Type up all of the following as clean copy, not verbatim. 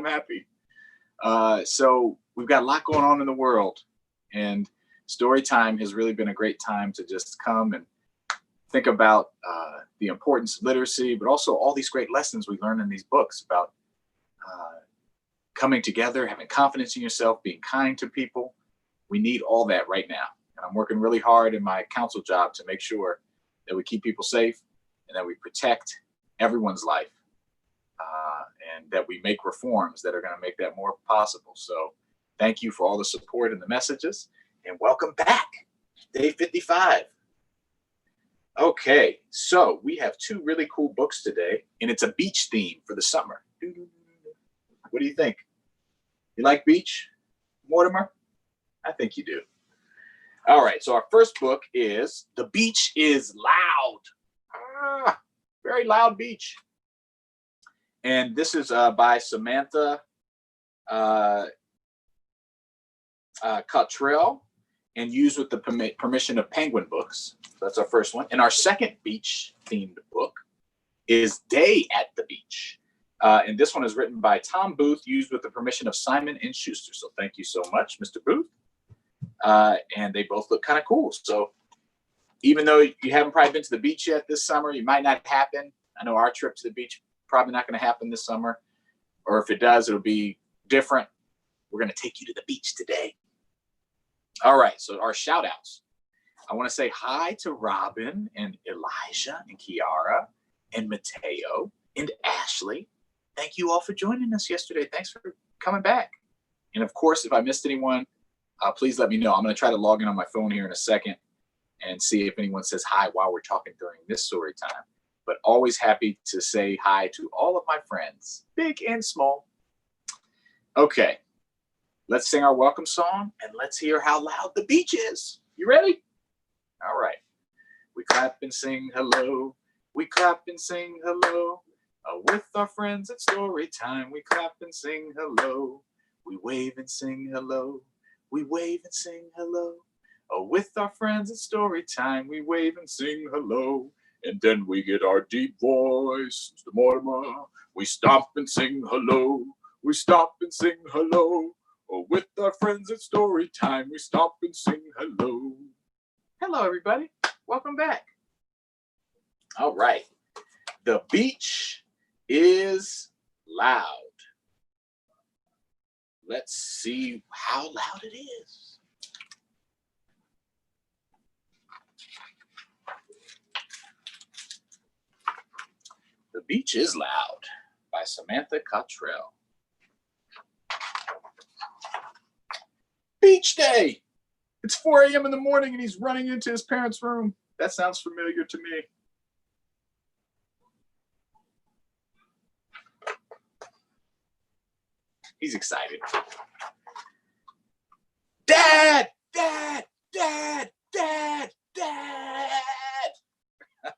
I'm happy. So we've got a lot going on in the world, and Storytime has really been a great time to just come and think about the importance of literacy, but also all these great lessons we learn in these books about coming together, having confidence in yourself, being kind to people. We need all that right now. And I'm working really hard in my council job to make sure that we keep people safe and that we protect everyone's life, and that we make reforms that are going to make that more possible. So thank you for all the support and the messages, and welcome back. Day 55. Okay, so we have two really cool books today, and it's a beach theme for the summer. What do you think? You like beach, Mortimer? I think you do. All right, so our first book is The Beach is Loud. Very loud beach. And this is by Samantha Cottrell, and used with the permission of Penguin Books. That's our first one. And our second beach-themed book is Day at the Beach. And this one is written by Tom Booth, used with the permission of Simon & Schuster. So thank you so much, Mr. Booth. And they both look kind of cool. So even though you haven't probably been to the beach yet this summer, you might not happen. I know our trip to the beach probably not going to happen this summer. Or if it does, it'll be different. We're going to take you to the beach today. All right, so our shout outs. I want to say hi to Robin and Elijah and Kiara and Mateo and Ashley. Thank you all for joining us yesterday. Thanks for coming back. And of course, if I missed anyone, please let me know. I'm going to try to log in on my phone here in a second and see if anyone says hi while we're talking during this story time. But always happy to say hi to all of my friends, big and small. Okay, let's sing our welcome song and let's hear how loud the beach is. You ready? All right. We clap and sing hello. We clap and sing hello. With our friends at story time, we clap and sing hello. We wave and sing hello. We wave and sing hello. With our friends at story time, we wave and sing hello. And then we get our deep voice, Mr. Mortimer. We stomp and sing hello. We stomp and sing hello. With our friends at story time, we stomp and sing hello. Hello, everybody. Welcome back. All right. The beach is loud. Let's see how loud it is. The Beach is Loud by Samantha Cottrell. Beach day. It's 4 a.m. in the morning and he's running into his parents' room. That sounds familiar to me. He's excited. Dad, Dad, Dad, Dad, Dad.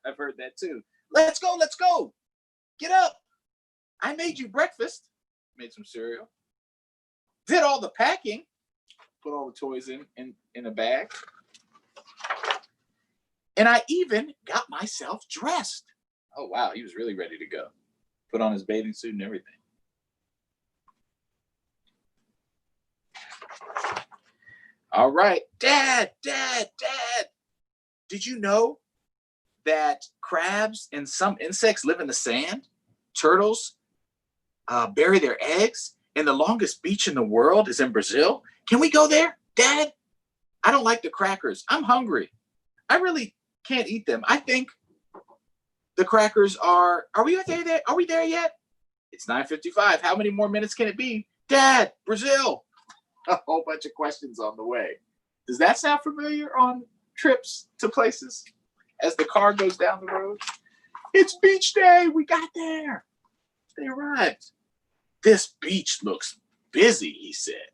I've heard that too. Let's go, let's go. Get up. I made you breakfast. Made some cereal. Did all the packing. Put all the toys in a bag. And I even got myself dressed. Oh, wow. He was really ready to go. Put on his bathing suit and everything. All right. Dad, Dad, Dad. Did you know that crabs and some insects live in the sand? Turtles bury their eggs. And the longest beach in the world is in Brazil. Can we go there, Dad? I don't like the crackers. I'm hungry. I really can't eat them. I think the crackers are we there? Are we there yet? It's 9:55. How many more minutes can it be? Dad, Brazil. A whole bunch of questions on the way. Does that sound familiar on trips to places as the car goes down the road? It's beach day. We got there. They arrived. This beach looks busy, he said.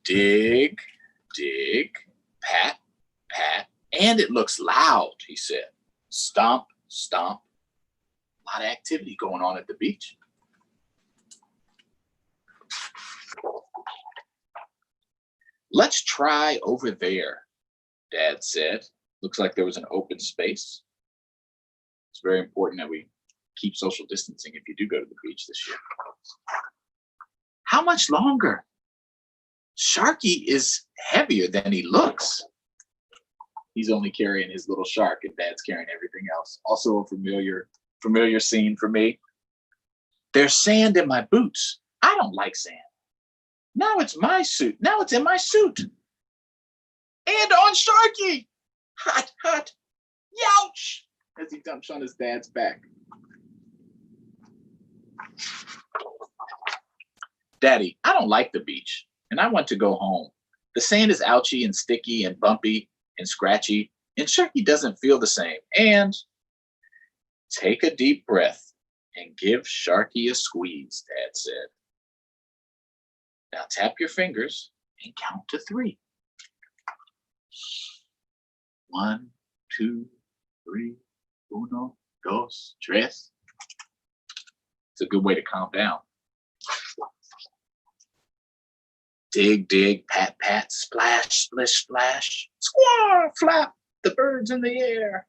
Dig, dig, pat, pat, and it looks loud, he said. Stomp, stomp. A lot of activity going on at the beach. Let's try over there, Dad said. Looks like there was an open space. It's very important that we keep social distancing if you do go to the beach this year. How much longer? Sharky is heavier than he looks. He's only carrying his little shark, and Dad's carrying everything else. Also a familiar scene for me. There's sand in my boots. I don't like sand. Now it's my suit. Now it's in my suit. And on Sharky. Hot, hot. Youch! As he dumps on his dad's back. Daddy, I don't like the beach, and I want to go home. The sand is ouchy and sticky and bumpy and scratchy, and Sharky doesn't feel the same. And take a deep breath and give Sharky a squeeze, Dad said. Now tap your fingers and count to 3. 1, 2, 3, uno, dos, tres. It's a good way to calm down. Dig, dig, pat, pat, splash, splish, splash. Squaw, flap, the birds in the air.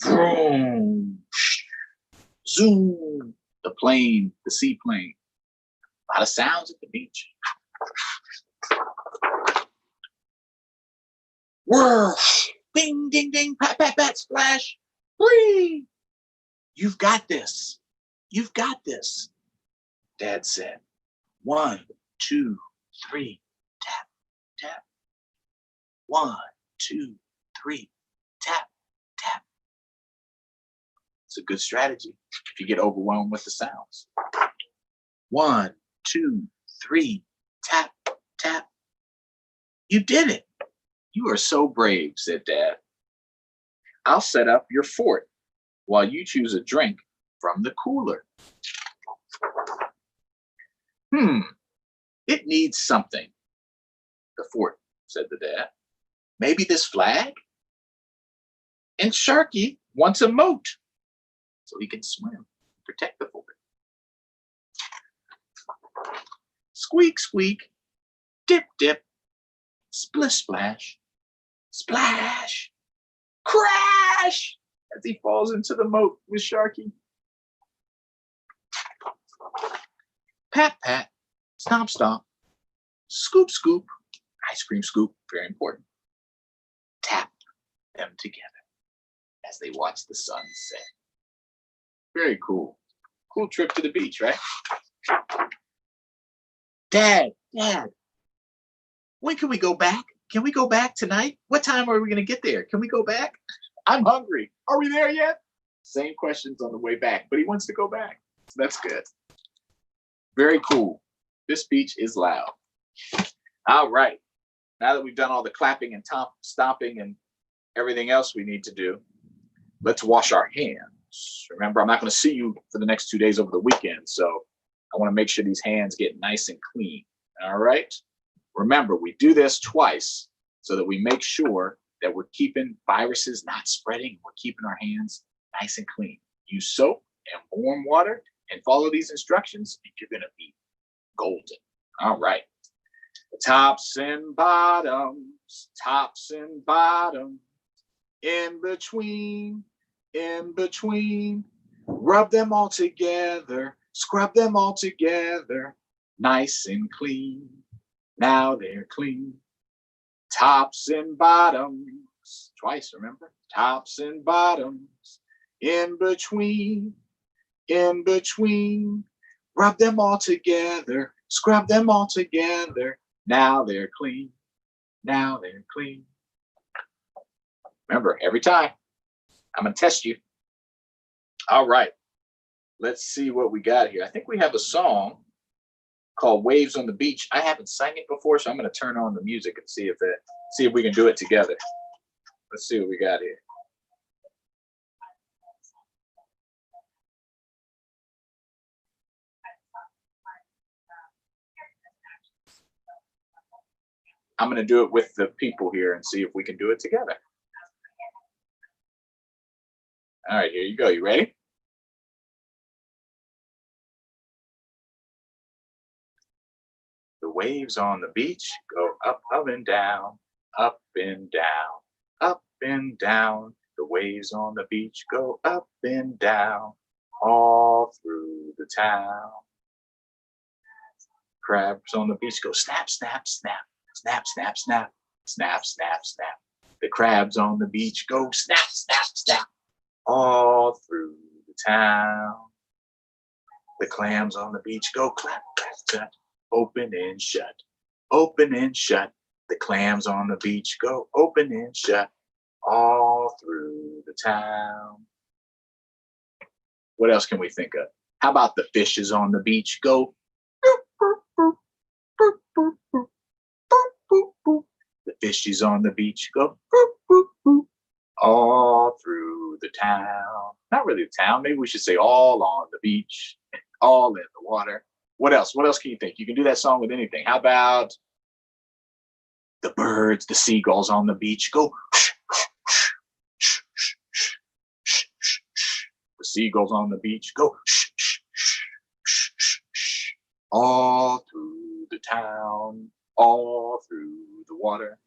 Vroom, zoom, the plane, the seaplane. A lot of sounds at the beach. Whirl, ding, ding, ding, pat, pat, pat, splash. Whee! You've got this. You've got this, Dad said. 1, 2, 3, tap, tap. 1, 2, 3, tap, tap. It's a good strategy if you get overwhelmed with the sounds. 1, 2, 3, tap, tap. You did it. You are so brave, said Dad. I'll set up your fort while you choose a drink from the cooler. It needs something. The fort, said the dad. Maybe this flag? And Sharky wants a moat so he can swim, protect the fort. Squeak, squeak, dip, dip, splish, splash, splash, crash as he falls into the moat with Sharky. Pat, pat, stomp, stomp, scoop, scoop, ice cream scoop, very important. Tap them together as they watch the sun set. Very cool. Cool trip to the beach, right? Dad, when can we go back? Can we go back tonight? What time are we going to get there? Can we go back? I'm hungry. Are we there yet? Same questions on the way back, but he wants to go back. So that's good. Very cool. This beach is loud. All right. Now that we've done all the clapping and stomping and everything else we need to do, let's wash our hands. Remember, I'm not going to see you for the next 2 days over the weekend, so I want to make sure these hands get nice and clean. All right? Remember, we do this twice so that we make sure that we're keeping viruses not spreading. We're keeping our hands nice and clean. Use soap and warm water and follow these instructions, and you're going to be golden. All right. Tops and bottoms, in between, rub them all together, scrub them all together, nice and clean. Now they're clean. Tops and bottoms, twice, remember? Tops and bottoms, in between, rub them all together, scrub them all together. Now they're clean. Now they're clean. Remember, every time, I'm going to test you. All right. Let's see what we got here. I think we have a song called Waves on the Beach. I haven't sang it before, so I'm going to turn on the music and see if we can do it together. Let's see what we got here. I'm going to do it with the people here and see if we can do it together. All right, here you go. You ready? The waves on the beach go up, up and down, up and down, up and down. The waves on the beach go up and down all through the town. Crabs on the beach go snap, snap, snap, snap, snap, snap, snap, snap, snap. The crabs on the beach go snap, snap, snap all through the town. The clams on the beach go clap, clap, clap, open and shut, open and shut. The clams on the beach go open and shut all through the town. What else can we think of? How about the fishes on the beach go boop, boop, boop, boop, boop, boop, boop, boop, boop. The fishes on the beach go boop, boop, boop, all through the town. Not really the town. Maybe we should say all on the beach, all in the water. What else? What else can you think? You can do that song with anything. How about the birds, the seagulls on the beach go the seagulls on the beach go all through the town, all through the water,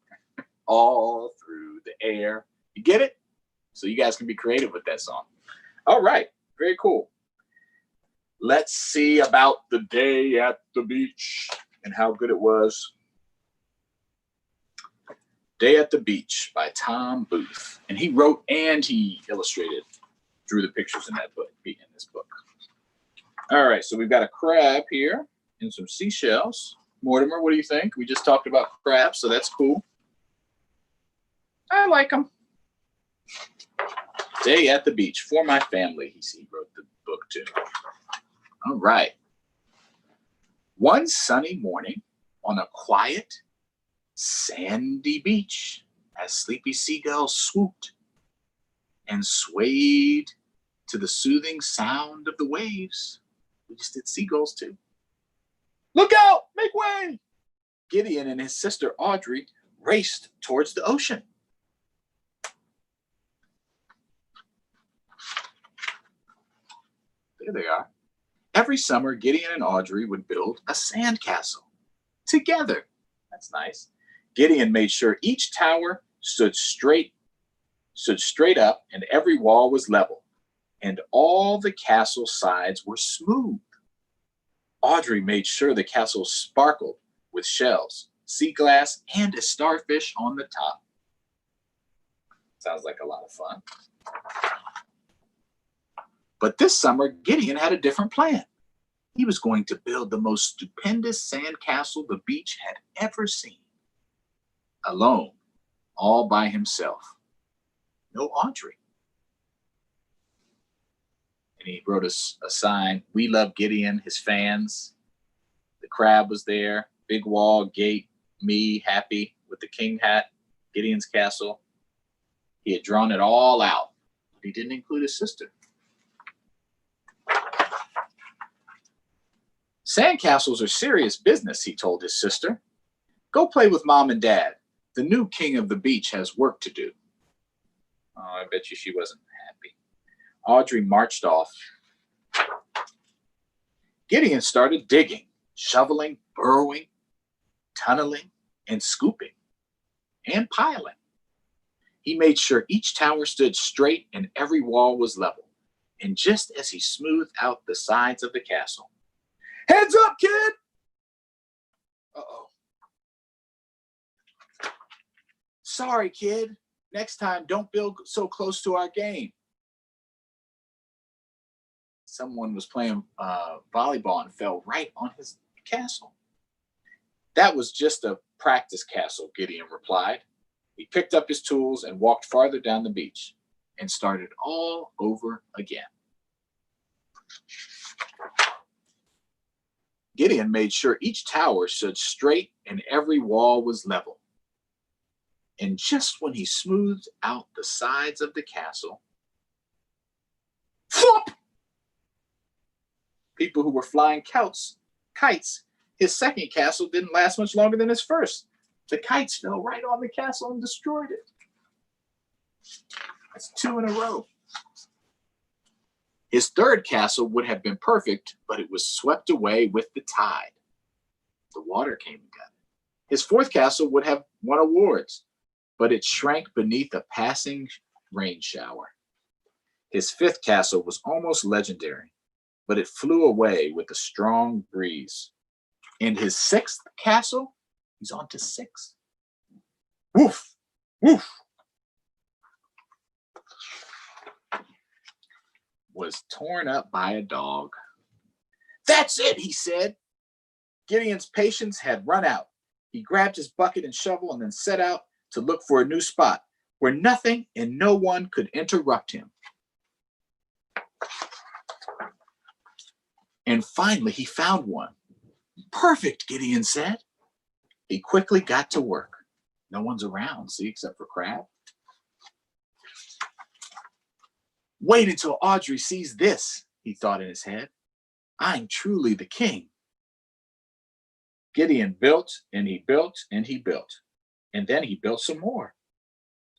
all through the air. You get it? So you guys can be creative with that song. All right, very cool. Let's see about the day at the beach and how good it was. Day at the Beach by Tom Booth. And he wrote and he illustrated, drew the pictures in that book, in this book. All right, so we've got a crab here and some seashells. Mortimer, what do you think? We just talked about crabs, so that's cool. I like them. Day at the Beach for my family, he wrote the book too. All right. One sunny morning on a quiet, sandy beach, as sleepy seagulls swooped and swayed to the soothing sound of the waves. We just did seagulls too. Look out! Make way! Gideon and his sister Audrey raced towards the ocean. There they are. Every summer, Gideon and Audrey would build a sandcastle together. That's nice. Gideon made sure each tower stood straight up and every wall was level, and all the castle sides were smooth. Audrey made sure the castle sparkled with shells, sea glass, and a starfish on the top. Sounds like a lot of fun. But this summer, Gideon had a different plan. He was going to build the most stupendous sandcastle the beach had ever seen. Alone, all by himself. No Audrey. And he wrote a sign, "We love Gideon," his fans. The crab was there, big wall, gate, me, happy, with the king hat, Gideon's castle. He had drawn it all out, but he didn't include his sister. Sandcastles are serious business, he told his sister. Go play with Mom and Dad. The new king of the beach has work to do. Oh, I bet you she wasn't happy. Audrey marched off. Gideon started digging, shoveling, burrowing, tunneling, and scooping, and piling. He made sure each tower stood straight and every wall was level. And just as he smoothed out the sides of the castle, "Heads up, kid!" Uh-oh. "Sorry, kid. Next time, don't build so close to our game." Someone was playing volleyball and fell right on his castle. "That was just a practice castle," Gideon replied. He picked up his tools and walked farther down the beach and started all over again. Gideon made sure each tower stood straight and every wall was level. And just when he smoothed out the sides of the castle, flop! People who were flying kites. His second castle didn't last much longer than his first. The kites fell right on the castle and destroyed it. That's 2 in a row. His third castle would have been perfect, but it was swept away with the tide. The water came and got it. His fourth castle would have won awards, but it shrank beneath a passing rain shower. His fifth castle was almost legendary, but it flew away with a strong breeze. And his sixth castle, he's on to six. Woof, woof, was torn up by a dog. That's it, he said. Gideon's patience had run out. He grabbed his bucket and shovel and then set out to look for a new spot where nothing and no one could interrupt him. And finally, he found one. Perfect, Gideon said. He quickly got to work. No one's around, see, except for Crab. Wait until Audrey sees this, he thought in his head. I'm truly the king. Gideon built and he built and he built. And then he built some more.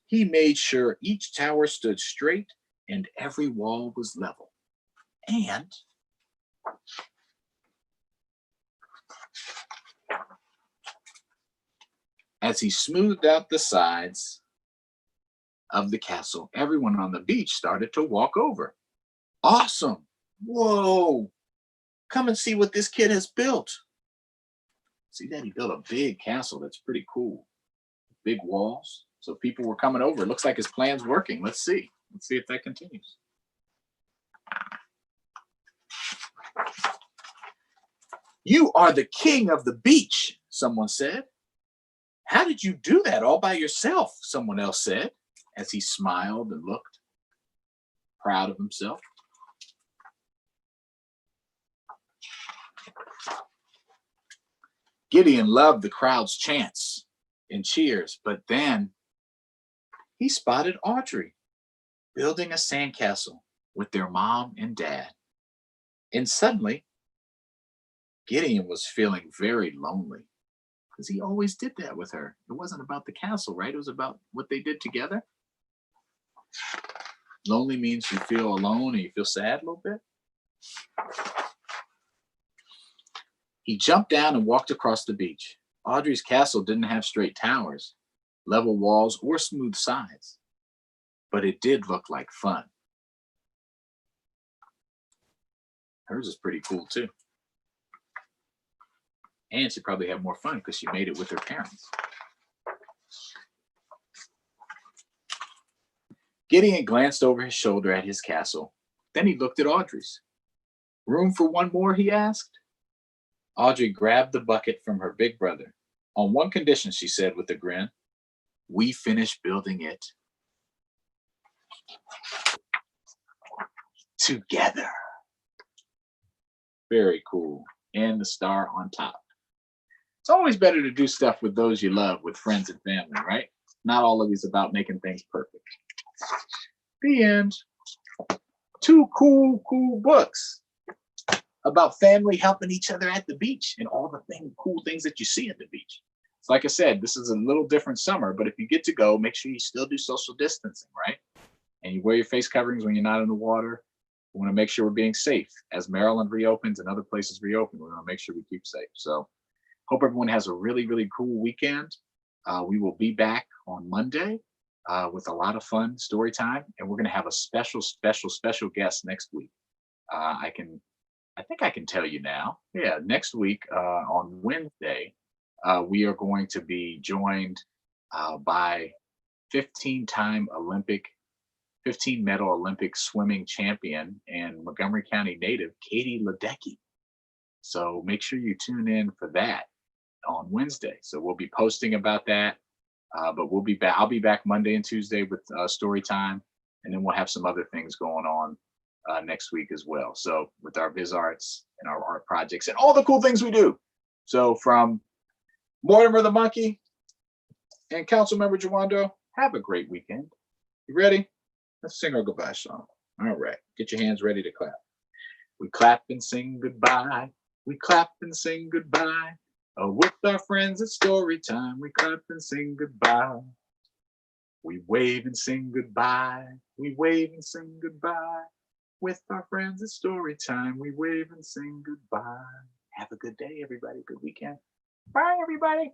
He made sure each tower stood straight and every wall was level. And as he smoothed out the sides of the castle, everyone on the beach started to walk over. Awesome! Whoa! Come and see what this kid has built. See that? He built a big castle that's pretty cool. Big walls. So people were coming over. It looks like his plan's working. Let's see. Let's see if that continues. You are the king of the beach, someone said. How did you do that all by yourself? Someone else said, as he smiled and looked proud of himself. Gideon loved the crowd's chants and cheers, but then he spotted Audrey building a sandcastle with their mom and dad. And suddenly, Gideon was feeling very lonely because he always did that with her. It wasn't about the castle, right? It was about what they did together. Lonely means you feel alone and you feel sad a little bit. He jumped down and walked across the beach. Audrey's castle didn't have straight towers, level walls, or smooth sides, but it did look like fun. Hers is pretty cool too. And she probably had more fun because she made it with her parents. Gideon glanced over his shoulder at his castle. Then he looked at Audrey's. Room for one more, he asked. Audrey grabbed the bucket from her big brother. On one condition, she said with a grin, we finish building it together. Very cool. And the star on top. It's always better to do stuff with those you love, with friends and family, right? Not all of these about making things perfect. The end. Two cool books about family helping each other at the beach and all the cool things that you see at the beach. So like I said, this is a little different summer, but if you get to go, make sure you still do social distancing, right? And you wear your face coverings when you're not in the water. We want to make sure we're being safe. As Maryland reopens and other places reopen, we want to make sure we keep safe. So hope everyone has a really, really cool weekend. We will be back on Monday with a lot of fun story time. And we're going to have a special guest next week. I think I can tell you now. Yeah, next week on Wednesday, we are going to be joined by 15-time 15-medal Olympic swimming champion and Montgomery County native, Katie Ledecky. So make sure you tune in for that on Wednesday. So we'll be posting about that, but we'll be back. I'll be back Monday and Tuesday with story time, and then we'll have some other things going on next week as well. So with our Biz Arts and our art projects and all the cool things we do. So from Mortimer the Monkey and Councilmember Jawando, have a great weekend. You ready? Let's sing our goodbye song. All right, get your hands ready to clap. We clap and sing goodbye. We clap and sing goodbye. With our friends at story time, we clap and sing goodbye. We wave and sing goodbye. We wave and sing goodbye. With our friends at story time, we wave and sing goodbye. Have a good day, everybody. Good weekend. Bye, everybody.